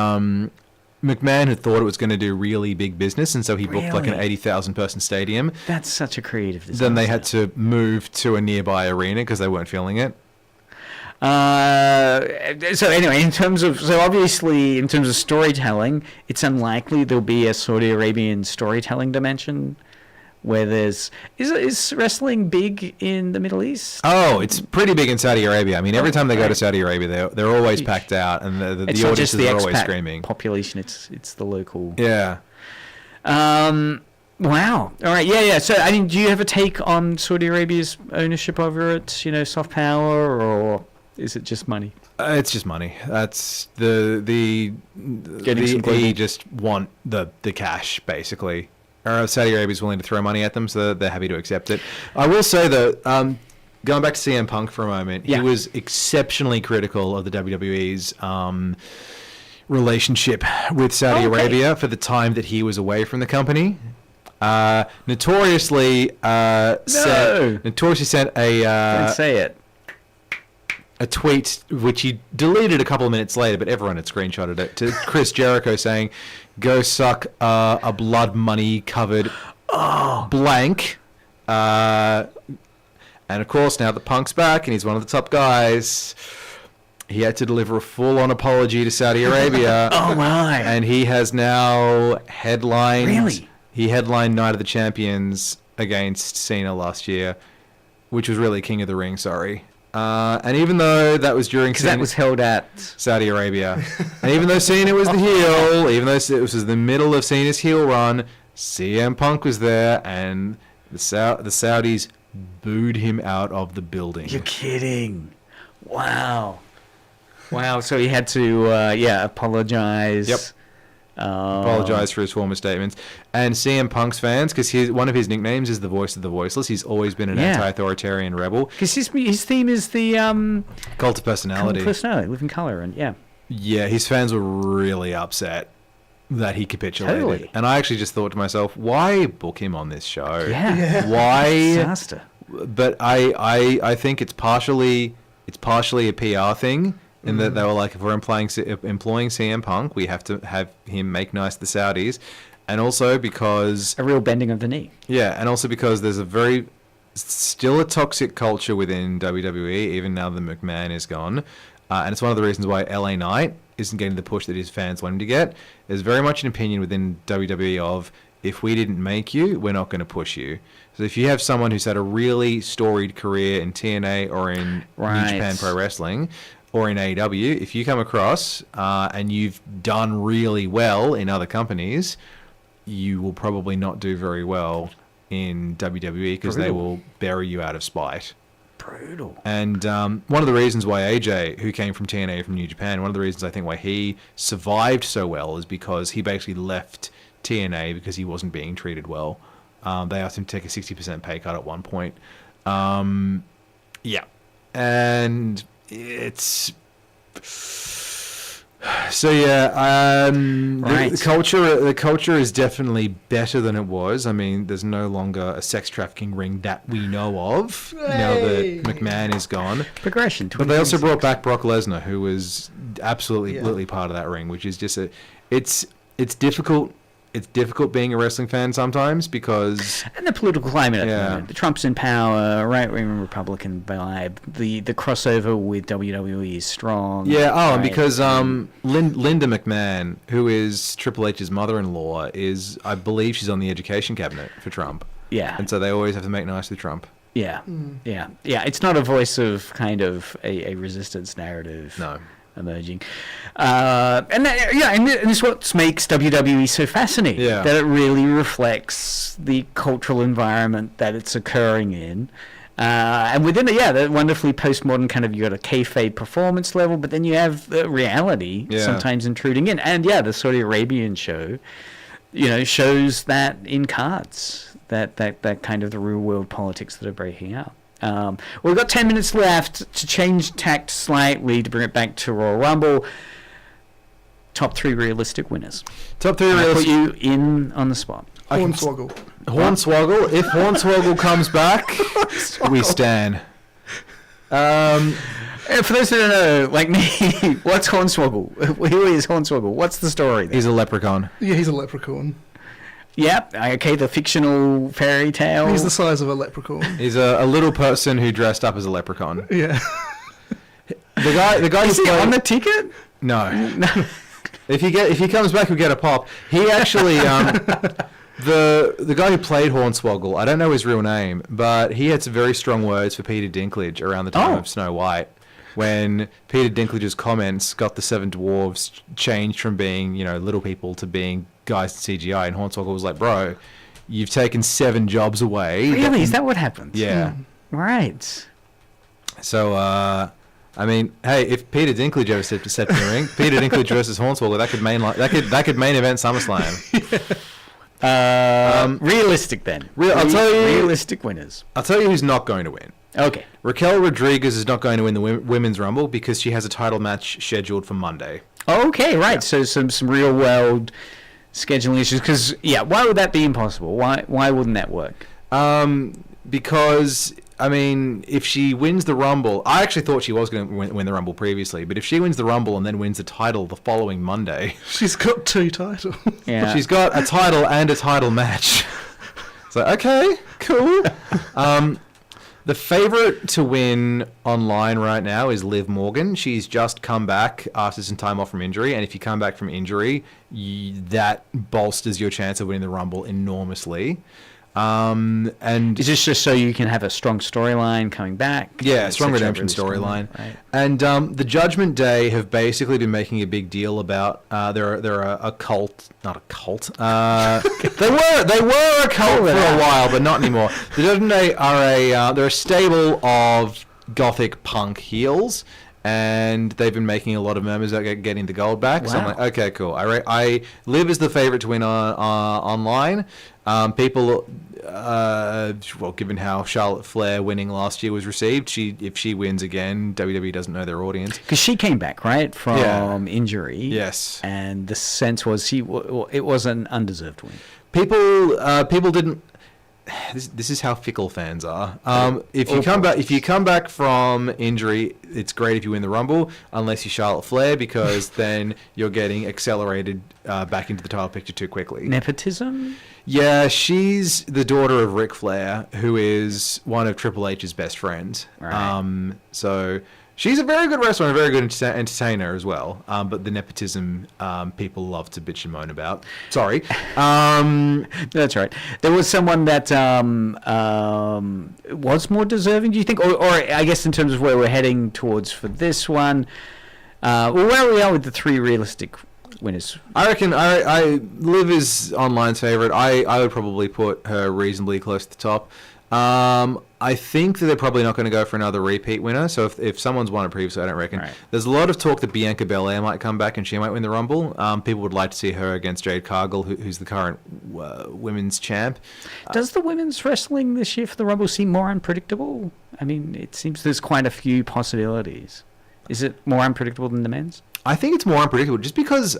McMahon had thought it was going to do really big business, and so he booked like an 80,000 person stadium. That's such a creative disaster. Then they had to move to a nearby arena because they weren't feeling it. So anyway, obviously in terms of storytelling, it's unlikely there'll be a Saudi Arabian storytelling dimension. Where is wrestling big in the Middle East? Oh, it's pretty big in Saudi Arabia. I mean, every time they go to Saudi Arabia, they're always packed out, and the audiences are always screaming. Population, it's the local. Yeah. Wow. All right. Yeah. So, I mean, do you have a take on Saudi Arabia's ownership over it? Soft power, or is it just money? It's just money. That's the just want the cash, basically. Saudi Arabia is willing to throw money at them, so they're happy to accept it. I will say, though, going back to CM Punk for a moment, he was exceptionally critical of the WWE's relationship with Saudi Arabia for the time that he was away from the company. Notoriously sent a... Don't say it. A tweet which he deleted a couple of minutes later, but everyone had screenshotted it, to Chris Jericho saying, "Go suck a blood money covered blank." And of course, now that Punk's back and he's one of the top guys, he had to deliver a full-on apology to Saudi Arabia. Oh my! And he has now headlined. Really? He headlined Night of the Champions against Cena last year, which was really King of the Ring. Sorry. And even though that was during that was held at Saudi Arabia, and even though Cena was the heel, even though it was the middle of Cena's heel run, CM Punk was there, and the Saudis booed him out of the building. You're kidding! Wow. So he had to apologize. Yep. Apologize for his former statements. And CM Punk's fans, because one of his nicknames is the voice of the voiceless. He's always been an anti-authoritarian rebel. Because his theme is the cult of personality. Living color, and yeah, his fans were really upset that he capitulated. Totally. And I actually just thought to myself, why book him on this show? Yeah. Why? Disaster. But I think it's partially a PR thing. in that they were like, if we're employing CM Punk, we have to have him make nice to the Saudis. And also because... A real bending of the knee. Yeah, and also because there's still a toxic culture within WWE, even now that McMahon is gone. And it's one of the reasons why LA Knight isn't getting the push that his fans want him to get. There's very much an opinion within WWE of, if we didn't make you, we're not going to push you. So if you have someone who's had a really storied career in TNA or in New Japan Pro Wrestling or in AEW, if you come across and you've done really well in other companies, you will probably not do very well in WWE because they will bury you out of spite. Brutal. And one of the reasons why AJ, who came from TNA from New Japan, one of the reasons I think why he survived so well is because he basically left TNA because he wasn't being treated well. They asked him to take a 60% pay cut at one point. Yeah. And it's... So yeah, the culture is definitely better than it was. I mean, there's no longer a sex trafficking ring that we know of now that McMahon is gone. Progression. But they also brought back Brock Lesnar, who was absolutely part of that ring, which is just it's difficult. It's difficult being a wrestling fan sometimes because... And the political climate at the moment. The Trump's in power, right-wing Republican vibe. The crossover with WWE is strong. Yeah, and because Linda McMahon, who is Triple H's mother-in-law, I believe she's on the education cabinet for Trump. Yeah. And so they always have to make nice with Trump. Yeah, yeah. It's not a voice of kind of a resistance narrative. No. Emerging, and it's what makes WWE so fascinating. Yeah. That it really reflects the cultural environment that it's occurring in, and within it, that wonderfully postmodern kind of, you got a kayfabe performance level, but then you have reality sometimes intruding in, and the Saudi Arabian show, shows that in cards, that kind of the real world politics that are breaking out. We've got 10 minutes left to change tact slightly to bring it back to Royal Rumble. Top 3 realistic winners. Top 3 realistic. Put you in on the spot. Hornswoggle. Hornswoggle. If Hornswoggle comes back, we stand. For those who don't know, like me, what's Hornswoggle? Who is Hornswoggle? What's the story there? He's a leprechaun. Yeah, he's a leprechaun. Yep. Okay, the fictional fairy tale. He's the size of a leprechaun. He's a little person who dressed up as a leprechaun. Yeah. The guy is he on the ticket? No. If he comes back, he'll get a pop. He actually the guy who played Hornswoggle, I don't know his real name, but he had some very strong words for Peter Dinklage around the time of Snow White, when Peter Dinklage's comments got the 7 dwarves changed from being little people to being guys in CGI, and Hornswoggle was like, bro, you've taken 7 jobs away. Really? Is that what happened? Yeah. Right. So, I mean, hey, if Peter Dinklage ever stepped in the ring, Peter Dinklage versus Hornswoggle, that could main event SummerSlam. Realistic then. I'll tell you, realistic winners. I'll tell you who's not going to win. Okay. Raquel Rodriguez is not going to win the Women's Rumble because she has a title match scheduled for Monday. Okay, right. Yeah. So some real world scheduling issues. Because why would that be impossible? Why wouldn't that work? Because I mean, if she wins the Rumble, I actually thought she was going to win the Rumble previously, but if she wins the Rumble and then wins the title the following Monday, she's got 2 titles. Yeah. She's got a title and a title match. So okay, cool. The favorite to win online right now is Liv Morgan. She's just come back after some time off from injury, and if you come back from injury, that bolsters your chance of winning the Rumble enormously. And is this just so you can have a strong storyline coming back? Yeah, strong redemption storyline. Right. And the Judgment Day have basically been making a big deal about they're a cult, not a cult. They were a cult for a while, but not anymore. The Judgment Day are they're a stable of gothic punk heels. And they've been making a lot of murmurs about getting the gold back. Wow. So I'm like, okay, cool. I Liv is the favorite to win online. People, given how Charlotte Flair winning last year was received, if she wins again, WWE doesn't know their audience. Because she came back, right, from injury. Yes. And the sense was it was an undeserved win. People didn't... this is how fickle fans are. If you come back from injury, it's great if you win the Rumble, unless you're Charlotte Flair, because then you're getting accelerated back into the title picture too quickly. Nepotism? Yeah, she's the daughter of Ric Flair, who is one of Triple H's best friends. Right. So she's a very good wrestler and a very good entertainer as well. But the nepotism people love to bitch and moan about. Sorry. That's right. There was someone that was more deserving, do you think? Or I guess in terms of where we're heading towards for this one, where we are with the three realistic winners. I reckon I Liv is online's favourite. I would probably put her reasonably close to the top. I think that they're probably not going to go for another repeat winner. So if someone's won it previously, I don't reckon. Right. There's a lot of talk that Bianca Belair might come back and she might win the Rumble. People would like to see her against Jade Cargill, who's the current women's champ. Does the women's wrestling this year for the Rumble seem more unpredictable? I mean, it seems there's quite a few possibilities. Is it more unpredictable than the men's? I think it's more unpredictable just because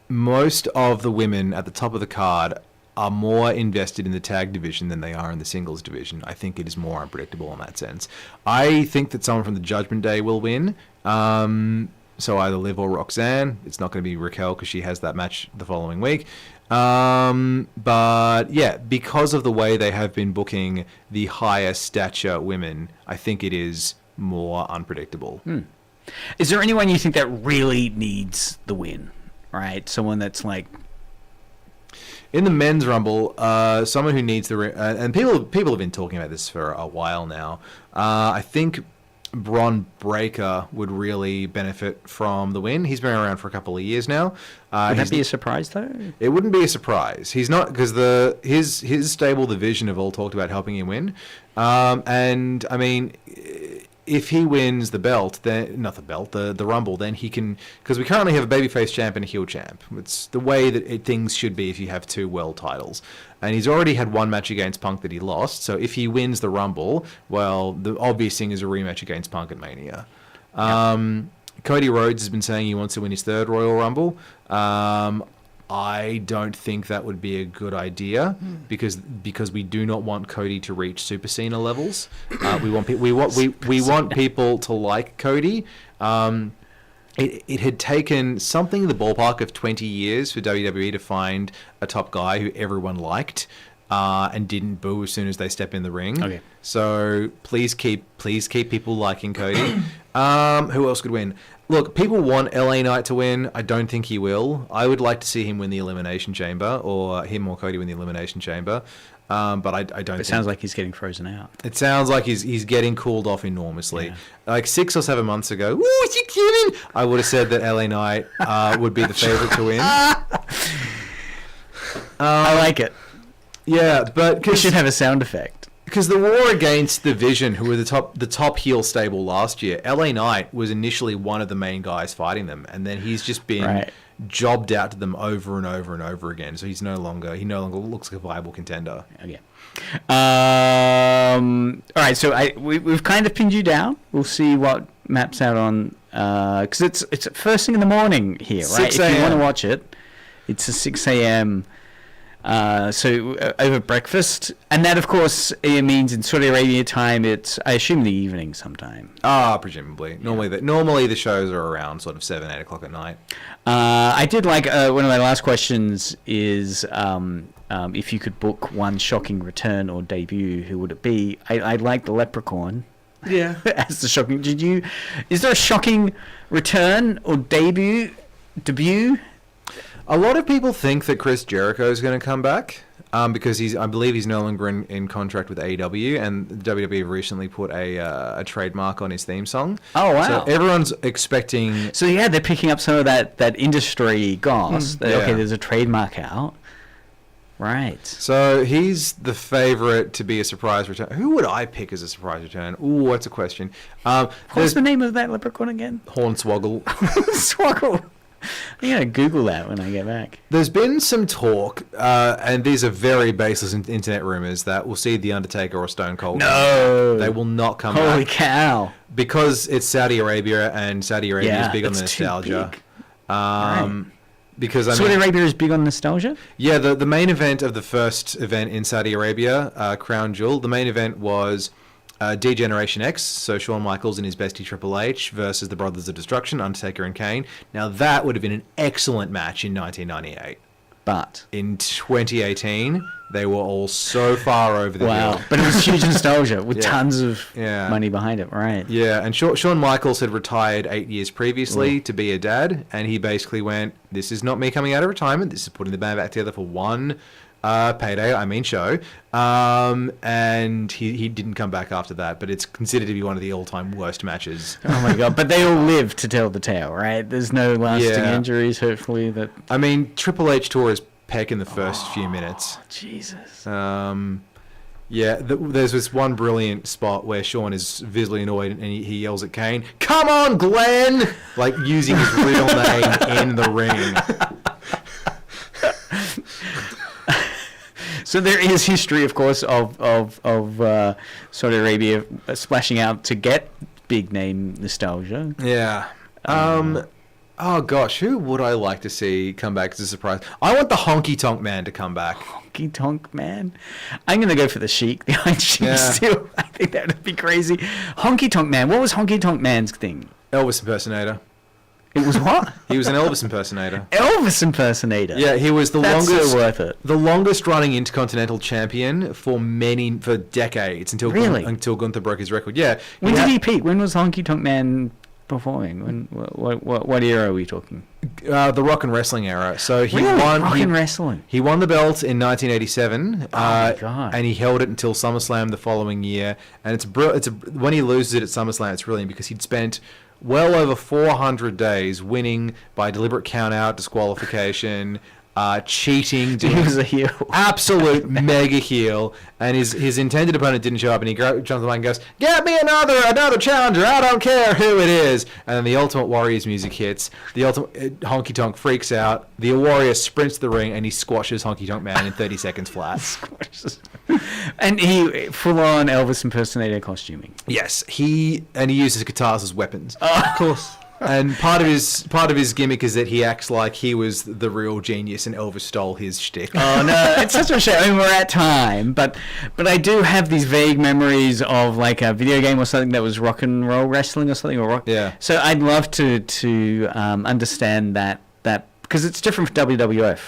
most of the women at the top of the card are more invested in the tag division than they are in the singles division. I think it is more unpredictable in that sense. I think that someone from the Judgment Day will win. So either Liv or Roxanne. It's not going to be Raquel because she has that match the following week. But yeah, because of the way they have been booking the higher stature women, I think it is more unpredictable. Is there anyone you think that really needs the win? Right? Someone that's like... In the men's Rumble, someone who needs and people have been talking about this for a while now. I think Bron Breakker would really benefit from the win. He's been around for a couple of years now. Would that be a surprise, though? It wouldn't be a surprise. He's not, because his stable, the Vision, have all talked about helping him win. And I mean, if he wins the belt, then not the belt, the Rumble, then he can, because we currently have a babyface champ and a heel champ. It's the way that things should be if you have two world titles. And he's already had one match against Punk that he lost. So if he wins the Rumble, well, the obvious thing is a rematch against Punk at Mania. Cody Rhodes has been saying he wants to win his third Royal Rumble. I don't think that would be a good idea because we do not want Cody to reach Super Cena levels. We want people to like Cody. It had taken something in the ballpark of 20 years for WWE to find a top guy who everyone liked and didn't boo as soon as they step in the ring. Okay. So please keep people liking Cody. Who else could win? Look, people want LA Knight to win. I don't think he will. I would like to see him win the Elimination Chamber, or him or Cody win the Elimination Chamber. But I don't. It sounds like he's getting frozen out. It sounds like he's getting cooled off enormously. Yeah. Like 6 or 7 months ago, woo, is you kidding? I would have said that LA Knight would be the favorite to win. I like it. Yeah, but we should have a sound effect. Because the war against the Vision, who were the top heel stable last year, LA Knight was initially one of the main guys fighting them, and then he's just been jobbed out to them over and over and over again. So he no longer looks like a viable contender. Okay. All right, so we've kind of pinned you down. We'll see what maps out on because it's first thing in the morning here, right? If you want to watch it, it's a 6 a.m. So over breakfast, and that of course it means in Saudi Arabia time it's, I assume, the evening sometime. Presumably. Normally the shows are around sort of 7-8 o'clock at night. I did like one of my last questions is if you could book one shocking return or debut, who would it be? I like the Leprechaun. Yeah. As the shocking. Is there a shocking return or debut? A lot of people think that Chris Jericho is going to come back because I believe he's no longer in contract with AEW, and WWE have recently put a trademark on his theme song. Oh, wow. So everyone's expecting... So yeah, they're picking up some of that industry goss. Okay, there's a trademark out. Right. So he's the favorite to be a surprise return. Who would I pick as a surprise return? Ooh, that's a question. What's the name of that leprechaun again? Hornswoggle. Swoggle. I'm going to Google that when I get back. There's been some talk, and these are very baseless internet rumors, that we'll see The Undertaker or Stone Cold. No! They will not come back. Holy cow. Because it's Saudi Arabia, and Saudi Arabia is big on the nostalgia. Right. Because Saudi Arabia is big on nostalgia? Yeah, the main event of the first event in Saudi Arabia, Crown Jewel, the main event was D-Generation X, so Shawn Michaels and his bestie Triple H versus the Brothers of Destruction, Undertaker and Kane. Now, that would have been an excellent match in 1998. But in 2018, they were all so far over the hill. But it was huge nostalgia with tons of money behind it, right? Yeah, and Shawn Michaels had retired 8 years previously to be a dad, and he basically went, this is not me coming out of retirement, this is putting the band back together for one show. And he didn't come back after that, but it's considered to be one of the all-time worst matches. Oh my God, but they all live to tell the tale, right? There's no lasting injuries, hopefully. I mean, Triple H tore his pec in the first few minutes. Jesus. There's this one brilliant spot where Shawn is visibly annoyed and he yells at Kane, "Come on, Glenn!" Like using his real name in the ring. So there is history, of course, of Saudi Arabia splashing out to get big name nostalgia. Yeah. Oh gosh, who would I like to see come back as a surprise? I want the Honky Tonk Man to come back. Honky Tonk Man? I'm going to go for the Sheik, the Iron Sheik still. I think that would be crazy. Honky Tonk Man, what was Honky Tonk Man's thing? Elvis impersonator. It was what? He was an Elvis impersonator. Elvis impersonator? Yeah, he was That's so worth it. The longest running Intercontinental Champion for decades until Gunther broke his record. Yeah. When did he peak? When was Honky Tonk Man performing? What era are we talking? The Rock and Wrestling era. So he won Rock and Wrestling. He won the belt in 1987. Oh my God. And he held it until SummerSlam the following year. And when he loses it at SummerSlam, it's brilliant because he'd spent well over 400 days winning by deliberate count-out, disqualification, cheating. He was a heel. Absolute mega heel. And his intended opponent didn't show up, and he jumps on the mic and goes, "Get me another challenger, I don't care who it is." And then the Ultimate Warrior's music hits. The Ultimate Honky Tonk freaks out. The Warrior sprints to the ring, and he squashes Honky Tonk Man in 30 seconds flat. And he full-on Elvis impersonator costuming. Yes, he uses guitars as weapons. Of course. And part of his gimmick is that he acts like he was the real genius and Elvis stole his shtick. Oh no, it's such a shame. I mean, we're at time, but I do have these vague memories of like a video game or something that was rock and roll wrestling or something, or rock. Yeah. So I'd love to understand that because it's different from WWF,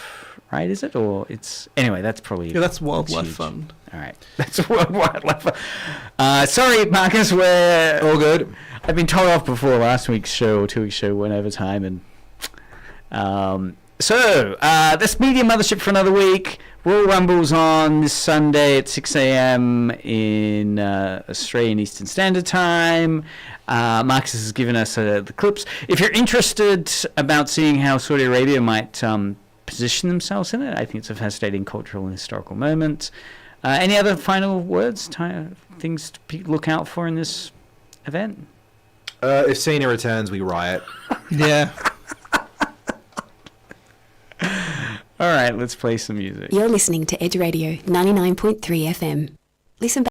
right? Is it, or it's anyway? That's probably that's wildlife fun. All right, that's wildlife fun. Sorry, Marcus, we're all good. I've been told off before. Last week's show or 2 weeks' show went over time, and this Media Mothership for another week. Royal Rumble's on this Sunday at 6 a.m. in Australian Eastern Standard Time. Marcus has given us the clips. If you're interested about seeing how Saudi Arabia might position themselves in it, I think it's a fascinating cultural and historical moment. Any other final words, things to look out for in this event? If Cena returns, we riot. Yeah. All right, let's play some music. You're listening to Edge Radio 99.3 FM. Listen back.